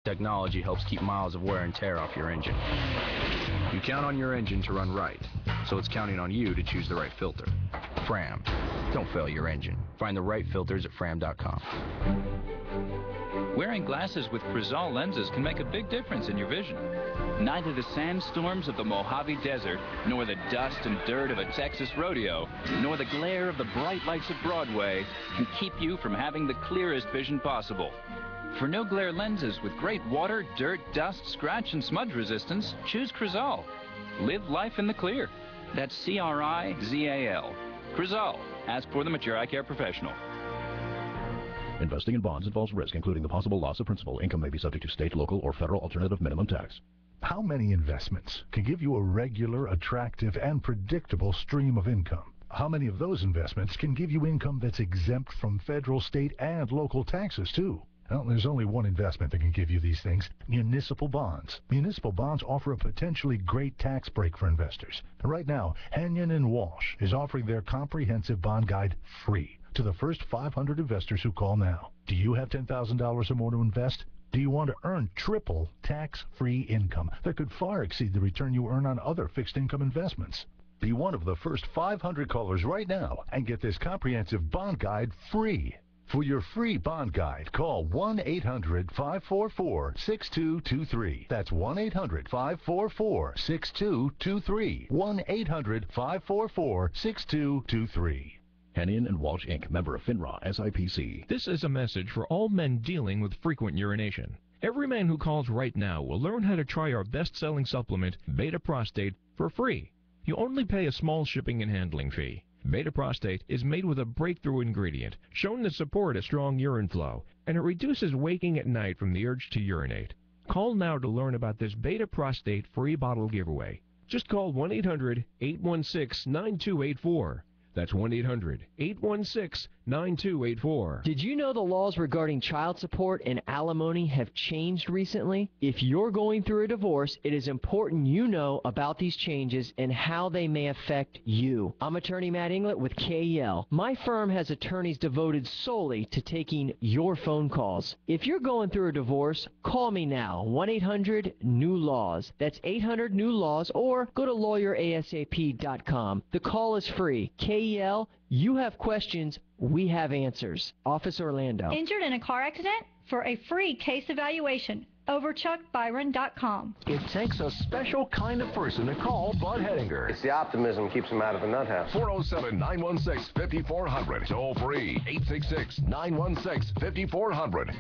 Technology helps keep miles of wear and tear off your engine. You count on your engine to run right, so it's counting on you to choose the right filter. Fram. Don't fail your engine. Find the right filters at Fram.com. Wearing glasses with Crizal lenses can make a big difference in your vision. Neither the sandstorms of the Mojave Desert, nor the dust and dirt of a Texas rodeo, nor the glare of the bright lights of Broadway can keep you from having the clearest vision possible. For no-glare lenses with great water, dirt, dust, scratch, and smudge resistance, choose Crizal. Live life in the clear. That's C-R-I-Z-A-L. Crizal. Ask for them at your eye care professional. Investing in bonds involves risk, including the possible loss of principal. Income may be subject to state, local, or federal alternative minimum tax. How many investments can give you a regular, attractive, and predictable stream of income? How many of those investments can give you income that's exempt from federal, state, and local taxes, too? Well, there's only one investment that can give you these things: municipal bonds. Municipal bonds offer a potentially great tax break for investors. Right now, Henyon & Walsh is offering their comprehensive bond guide free to the first 500 investors who call now. Do you have $10,000 or more to invest? Do you want to earn triple tax-free income that could far exceed the return you earn on other fixed income investments? Be one of the first 500 callers right now and get this comprehensive bond guide free. For your free bond guide, call 1-800-544-6223. That's 1-800-544-6223. 1-800-544-6223. Hennion & Walsh, Inc., member of FINRA, SIPC. This is a message for all men dealing with frequent urination. Every man who calls right now will learn how to try our best-selling supplement, Beta Prostate, for free. You only pay a small shipping and handling fee. Beta Prostate is made with a breakthrough ingredient shown to support a strong urine flow, and it reduces waking at night from the urge to urinate. Call now to learn about this Beta Prostate free bottle giveaway. Just call 1-800-816-9284. That's 1-800-816-9284. Did you know the laws regarding child support and alimony have changed recently? If you're going through a divorce, it is important you know about these changes and how they may affect you. I'm attorney Matt Inglett with KEL. My firm has attorneys devoted solely to taking your phone calls. If you're going through a divorce, call me now, 1-800-NEW-LAWS. That's 800-NEW-LAWS, or go to lawyerasap.com. The call is free. KEL, you have questions, we have answers. Office Orlando. Injured in a car accident? For a free case evaluation, overchuckbyron.com. It takes a special kind of person to call Bud Hettinger. It's the optimism keeps him out of the nut house. 407-916-5400. Toll free, 866-916-5400.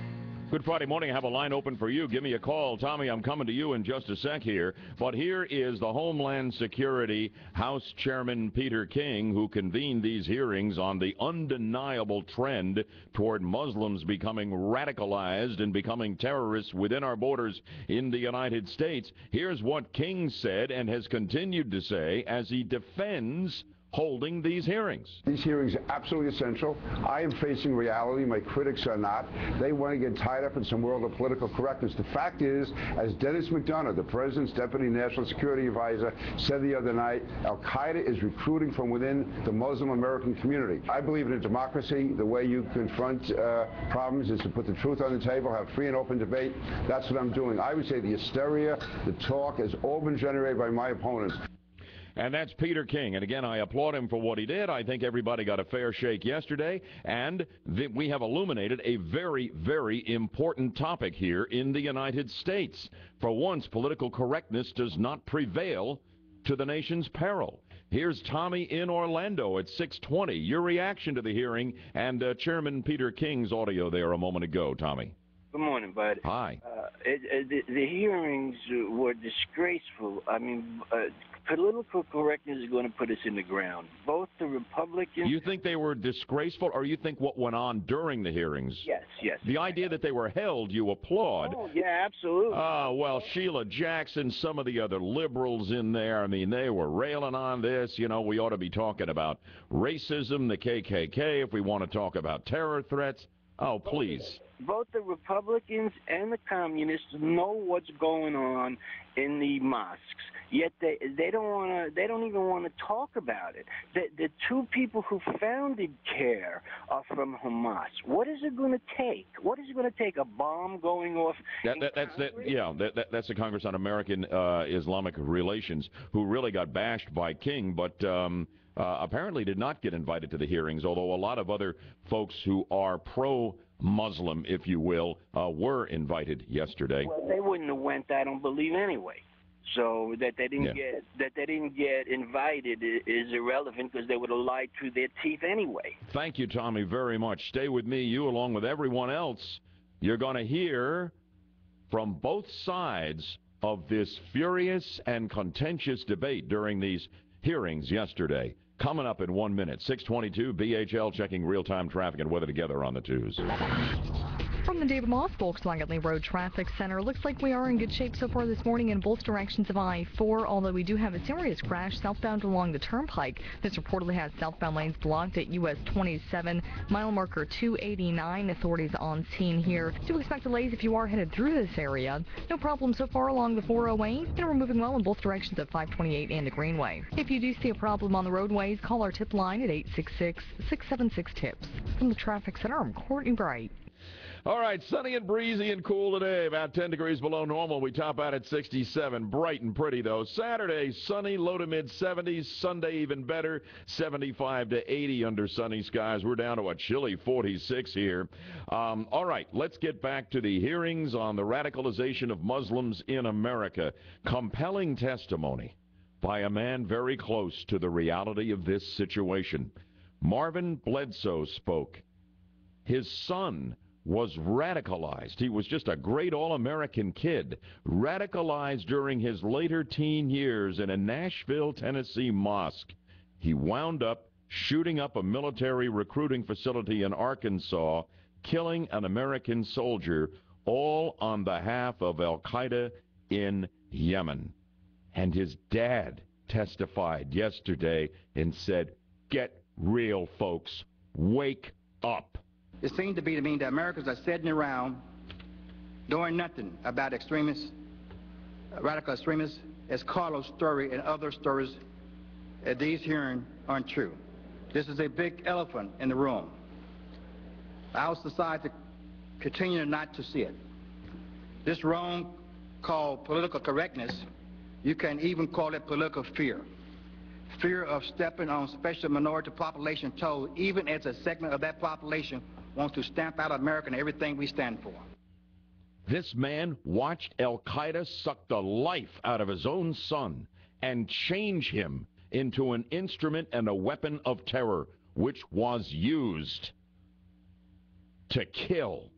Good Friday morning. I have a line open for you. Give me a call. Tommy, I'm coming to you in just a sec here. But here is the Homeland Security House Chairman Peter King, who convened these hearings on the undeniable trend toward Muslims becoming radicalized and becoming terrorists within our borders in the United States. Here's what King said and has continued to say as he defends holding these hearings. These hearings are absolutely essential. I am facing reality. My critics are not. They want to get tied up in some world of political correctness. The fact is, as Dennis McDonough, the President's Deputy National Security Advisor, said the other night, Al-Qaeda is recruiting from within the Muslim American community. I believe in a democracy. The way you confront problems is to put the truth on the table, have free and open debate. That's what I'm doing. I would say the hysteria, the talk has all been generated by my opponents. And that's Peter King. And again, I applaud him for what he did. I think everybody got a fair shake yesterday. And we have illuminated a very, very important topic here in the United States. For once, political correctness does not prevail to the nation's peril. Here's Tommy in Orlando at 6:20. Your reaction to the hearing and Chairman Peter King's audio there a moment ago, Tommy. Good morning, bud. Hi. The hearings were disgraceful. I mean, political correctness is going to put us in the ground. Both the Republicans... You think they were disgraceful, or you think what went on during the hearings? Yes. The idea that they were held, you applaud. Oh, yeah, absolutely. Well, Sheila Jackson, some of the other liberals in there, I mean, they were railing on this. You know, we ought to be talking about racism, the KKK, if we want to talk about terror threats. Oh, please. both the Republicans and the communists know what's going on in the mosques. Yet they don't even want to talk about it. The two people who founded CARE are from Hamas. What is it going to take? What is it going to take? A bomb going off? That's the Congress on American Islamic Relations, who really got bashed by King, but apparently did not get invited to the hearings, although a lot of other folks who are pro-Muslim, if you will, were invited yesterday. Well, they wouldn't have went, I don't believe, anyway. So that they didn't get invited is irrelevant, because they would have lied through their teeth anyway. Thank you, Tommy, very much. Stay with me. You, along with everyone else, you're going to hear from both sides of this furious and contentious debate during these hearings yesterday. Coming up in 1 minute, 6:22, BHL checking real-time traffic and weather together on the 2s. From the David Moss Volkswagen Lee Road Traffic Center, looks like we are in good shape so far this morning in both directions of I-4, although we do have a serious crash southbound along the Turnpike. This reportedly has southbound lanes blocked at US 27, mile marker 289. Authorities on scene here. Do expect delays if you are headed through this area. No problem so far along the 408, and we're moving well in both directions of 528 and the Greenway. If you do see a problem on the roadways, call our tip line at 866-676-TIPS. From the Traffic Center, I'm Courtney Bright. All right, sunny and breezy and cool today, about 10 degrees below normal. We top out at 67. Bright and pretty, though. Saturday, sunny, low to mid-70s. Sunday, even better, 75 to 80 under sunny skies. We're down to a chilly 46 here. All right, let's get back to the hearings on the radicalization of Muslims in America. Compelling testimony by a man very close to the reality of this situation. Marvin Bledsoe spoke. His son was radicalized. He was just a great all-American kid, radicalized during his later teen years in a Nashville, Tennessee mosque. He wound up shooting up a military recruiting facility in Arkansas, killing an American soldier, all on behalf of Al-Qaeda in Yemen. And his dad testified yesterday and said, "Get real, folks. Wake up." It seems to me that Americans are sitting around doing nothing about extremists, radical extremists, as Carlos' story and other stories at these hearings aren't true. This is a big elephant in the room. Our society continues not to see it. This wrong called political correctness, you can even call it political fear. Fear of stepping on special minority population toes, even as a segment of that population wants to stamp out America and everything we stand for. This man watched Al-Qaeda suck the life out of his own son and change him into an instrument and a weapon of terror, which was used to kill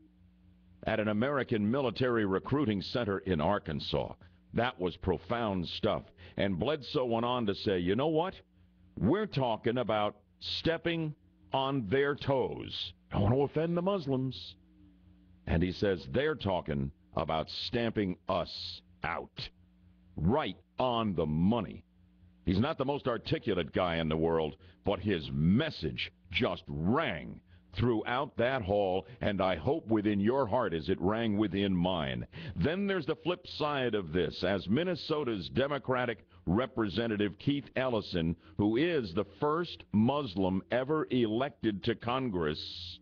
at an American military recruiting center in Arkansas. That was profound stuff. And Bledsoe went on to say, you know what? We're talking about stepping on their toes. I don't want to offend the Muslims. And he says they're talking about stamping us out. Right on the money. He's not the most articulate guy in the world, but his message just rang throughout that hall, and I hope within your heart as it rang within mine. Then there's the flip side of this, as Minnesota's Democratic Representative Keith Ellison, who is the first Muslim ever elected to Congress,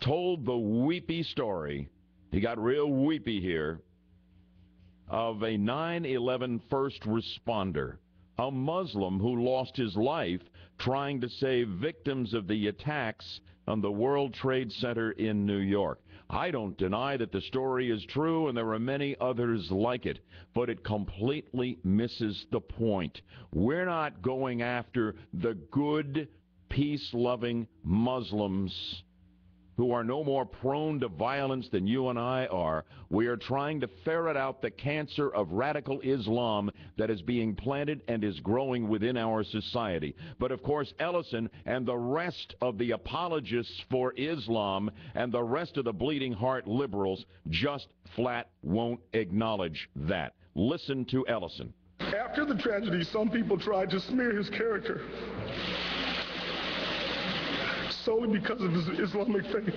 told the weepy story, he got real weepy here, of a 9/11 first responder, a Muslim who lost his life trying to save victims of the attacks on the World Trade Center in New York. I don't deny that the story is true, and there are many others like it, but it completely misses the point. We're not going after the good, peace-loving Muslims who are no more prone to violence than you and I are. We are trying to ferret out the cancer of radical Islam that is being planted and is growing within our society. But of course, Ellison and the rest of the apologists for Islam and the rest of the bleeding heart liberals just flat won't acknowledge that. Listen to Ellison. After the tragedy, some people tried to smear his character solely because of his Islamic faith.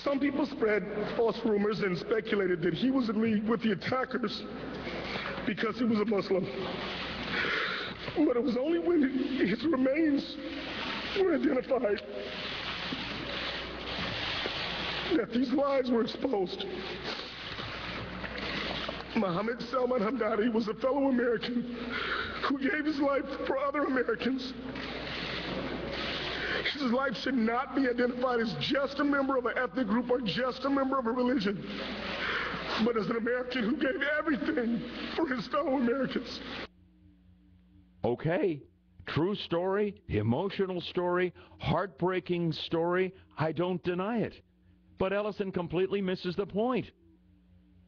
Some people spread false rumors and speculated that he was in league with the attackers because he was a Muslim. But it was only when his remains were identified that these lies were exposed. Mohammed Salman Hamdani was a fellow American who gave his life for other Americans. His life should not be identified as just a member of an ethnic group or just a member of a religion, but as an American who gave everything for his fellow Americans. Okay, true story, emotional story, heartbreaking story. I don't deny it. But Ellison completely misses the point.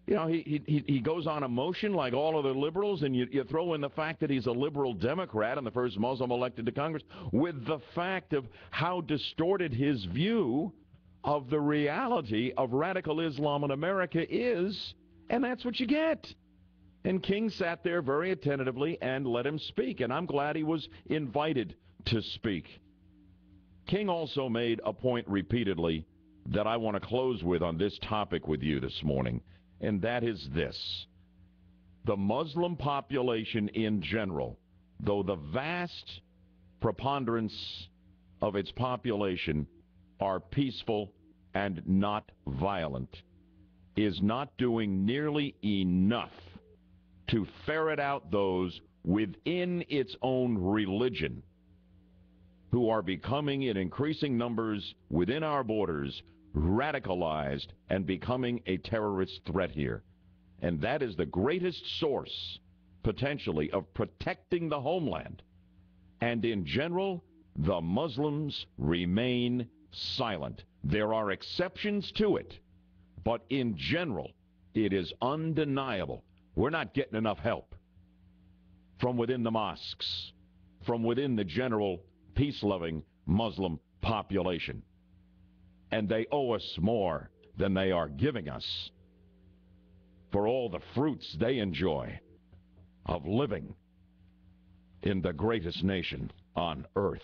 You know, he goes on emotion like all of the liberals, and you throw in the fact that he's a liberal Democrat and the first Muslim elected to Congress with the fact of how distorted his view of the reality of radical Islam in America is, and that's what you get. And King sat there very attentively and let him speak, and I'm glad he was invited to speak. King also made a point repeatedly that I want to close with on this topic with you this morning, and that is this. The Muslim population in general, though the vast preponderance of its population are peaceful and not violent, is not doing nearly enough to ferret out those within its own religion who are becoming, in increasing numbers within our borders, radicalized and becoming a terrorist threat here. And that is the greatest source, potentially, of protecting the homeland. And in general, the Muslims remain silent. There are exceptions to it, but in general, it is undeniable. We're not getting enough help from within the mosques, from within the general peace-loving Muslim population. And they owe us more than they are giving us for all the fruits they enjoy of living in the greatest nation on earth.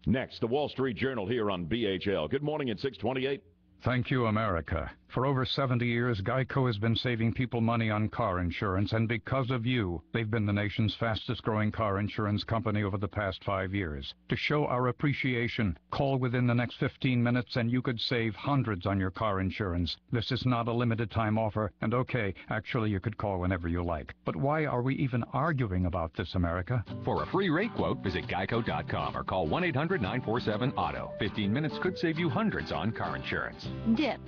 Next, the Wall Street Journal here on BHL. Good morning at 6:28. Thank you, America. For over 70 years, GEICO has been saving people money on car insurance, and because of you, they've been the nation's fastest-growing car insurance company over the past 5 years. To show our appreciation, call within the next 15 minutes and you could save hundreds on your car insurance. This is not a limited-time offer, and okay, actually you could call whenever you like. But why are we even arguing about this, America? For a free rate quote, visit geico.com or call 1-800-947-AUTO. 15 minutes could save you hundreds on car insurance. Dip,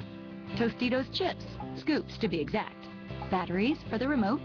Tostitos chips, scoops to be exact, batteries for the remote,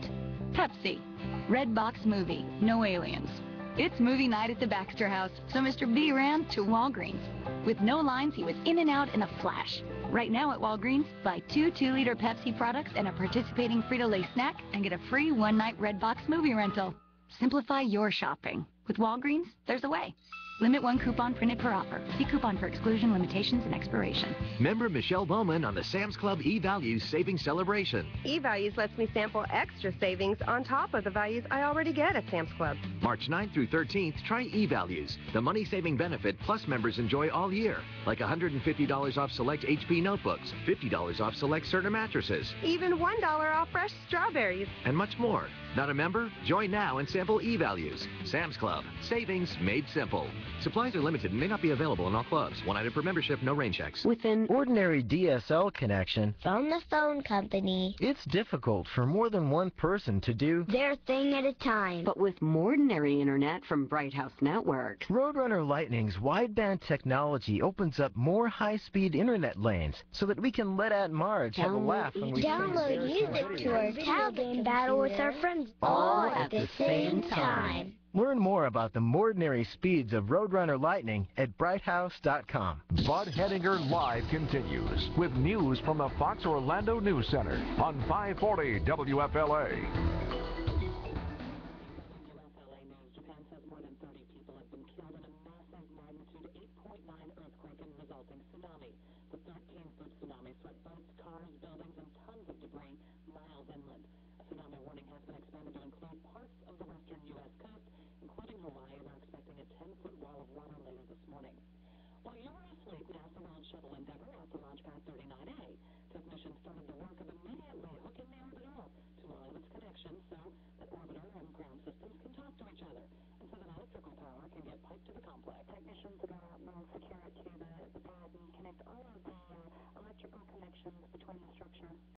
Pepsi, Red Box movie, no aliens. It's movie night at the Baxter House, so Mr. B ran to Walgreens. With no lines, he was in and out in a flash. Right now at Walgreens, buy 2 2-liter Pepsi products and a participating Frito-Lay snack and get a free one-night Red Box movie rental. Simplify your shopping. With Walgreens, there's a way. Limit 1 coupon printed per offer. See coupon for exclusion, limitations, and expiration. Member Michelle Bowman on the Sam's Club eValues Savings Celebration. eValues lets me sample extra savings on top of the values I already get at Sam's Club. March 9th through 13th, try eValues. The money-saving benefit Plus members enjoy all year. Like $150 off select HP notebooks, $50 off select Cerner mattresses. Even $1 off fresh strawberries. And much more. Not a member? Join now and sample eValues. Sam's Club. Savings made simple. Supplies are limited and may not be available in all clubs. 1 item per membership, no rain checks. With an ordinary DSL connection from the phone company, it's difficult for more than one person to do their thing at a time. But with ordinary internet from Bright House Network, Roadrunner Lightning's wideband technology opens up more high-speed internet lanes so that we can let Aunt Marge have a laugh when we download music to our tablet and battle with our friends all at the same time. Learn more about the ordinary speeds of Roadrunner Lightning at brighthouse.com. Bud Hedinger Live continues with news from the Fox Orlando News Center on 540 WFLA.